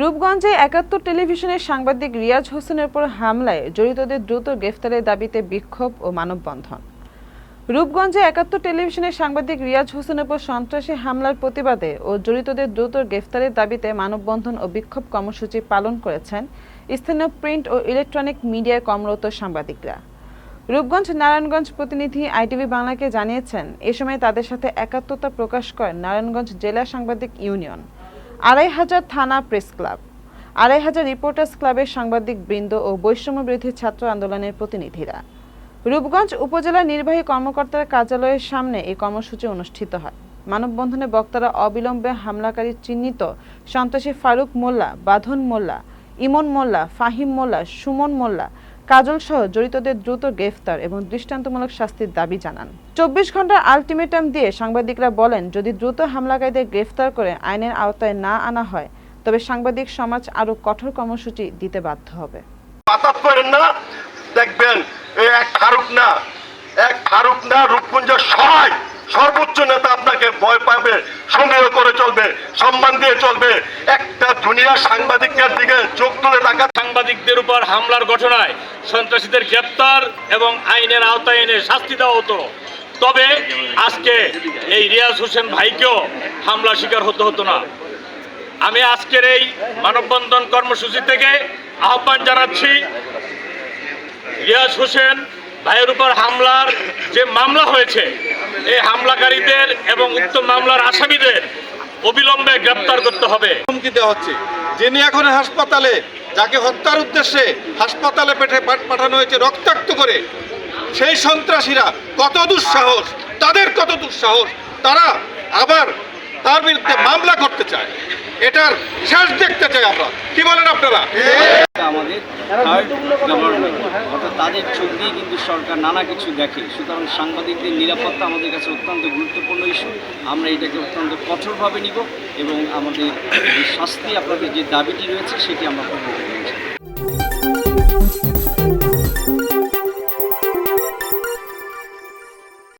রূপগঞ্জে ৭১ টেলিভিশনের সাংবাদিক রিয়াজ হোসেনের উপর হামলায় জড়িতদের দ্রুত গ্রেফতারের দাবিতে বিক্ষোভ ও মানববন্ধন। রূপগঞ্জে ৭১ টেলিভিশনের সাংবাদিক রিয়াজ হোসেনের উপর সন্ত্রাসী হামলার প্রতিবাদে ও জড়িতদের দ্রুত গ্রেফতারের দাবিতে মানববন্ধন ও বিক্ষোভ কর্মসূচি পালন করেছেন স্থানীয় প্রিন্ট ও ইলেকট্রনিক মিডিয়ায় কর্মরত সাংবাদিকরা। রূপগঞ্জ নারায়ণগঞ্জ প্রতিনিধি আইটিভি বাংলাকে জানিয়েছেন, এ সময় তাদের সাথে একাত্মতা প্রকাশ করেন নারায়ণগঞ্জ জেলা সাংবাদিক ইউনিয়ন, ২৫০০ থানা প্রেস ক্লাব, ২৫০০ রিপোর্টার্স ক্লাবের সাংবাদিক বৃন্দ ও বৈষম্য বিরোধী ছাত্র আন্দোলনের প্রতিনিধিরা। রূপগঞ্জ উপজেলা নির্বাহী কর্মকর্তার কার্যালয়ের সামনে এই কর্মসূচি অনুষ্ঠিত হয়। মানববন্ধনে বক্তারা অবিলম্বে হামলাকারী চিহ্নিত সন্ত্রাসী ফারুক মোল্লা, বাঁধন মোল্লা, ইমন মোল্লা, ফাহিম মোল্লা, সুমন মোল্লা, কাজল সহ জড়িতদের দ্রুত গ্রেফতার এবং দৃষ্টান্তমূলক শাস্তির দাবি জানান। ২৪ ঘন্টার আলটিমেটাম দিয়ে সাংবাদিকরা বলেন, যদি দ্রুত হামলাকারীদের গ্রেফতার করে আইনের আওতায় না আনা হয় তবে সাংবাদিক সমাজ আরো কঠোর কর্মসূচি দিতে বাধ্য হবে। দেখবেন এক ফারুক না রূপগঞ্জের সবাই সর্বোচ্চ নেতা আপনাকে ভয় পাবে, সংগ্রহ করে চলবে, সম্মান দিয়ে চলবে। একটা দুনিয়া সাংবাদিকদের দিকে চোখ তুলে থাকা সাংবাদিকদের উপর হামলার ঘটনায় সন্ত্রাসীদের গ্রেপ্তার এবং আইনের আওতায় এনে শাস্তি দেওয়া হতো, তবে আজকে এই রিয়াজ হোসেন ভাইকেও হামলা শিকার হতে হতো না। আমি আজকের এই মানববন্ধন কর্মসূচি থেকে আহ্বান জানাচ্ছি, রিয়াজ হোসেন ভাইয়ের উপর হামলার যে মামলা হয়েছে, এই হামলাকারীদের এবং উক্ত মামলার আসামিদের অবিলম্বে গ্রেপ্তার করতে হবে। হুমকি দেওয়া হচ্ছে, যিনি এখন হাসপাতালে, যাকে হত্যার উদ্দেশ্যে হাসপাতালে পাঠানো হয়েছে রক্তাক্ত করে, সেই সন্ত্রাসীরা কত দুঃসাহস, তাদের কত দুঃসাহস, তারা আবার তার বিরুদ্ধে মামলা করতে চায়। এটার শেষ দেখতে চাই আমরা। কি বলেন আপনারা? আমাদের থার্ড গভর্নমেন্ট, অর্থাৎ তাদের চোখ দিয়ে কিন্তু সরকার নানা কিছু দেখে। সুতরাং সাংবাদিকদের নিরাপত্তা আমাদের কাছে অত্যন্ত গুরুত্বপূর্ণ ইস্যু। আমরা এটাকে অত্যন্ত কঠোরভাবে নিব এবং আমাদের যে শাস্তি, আপনাদের যে দাবিটি রয়েছে সেটি আমরা পূরণ করব।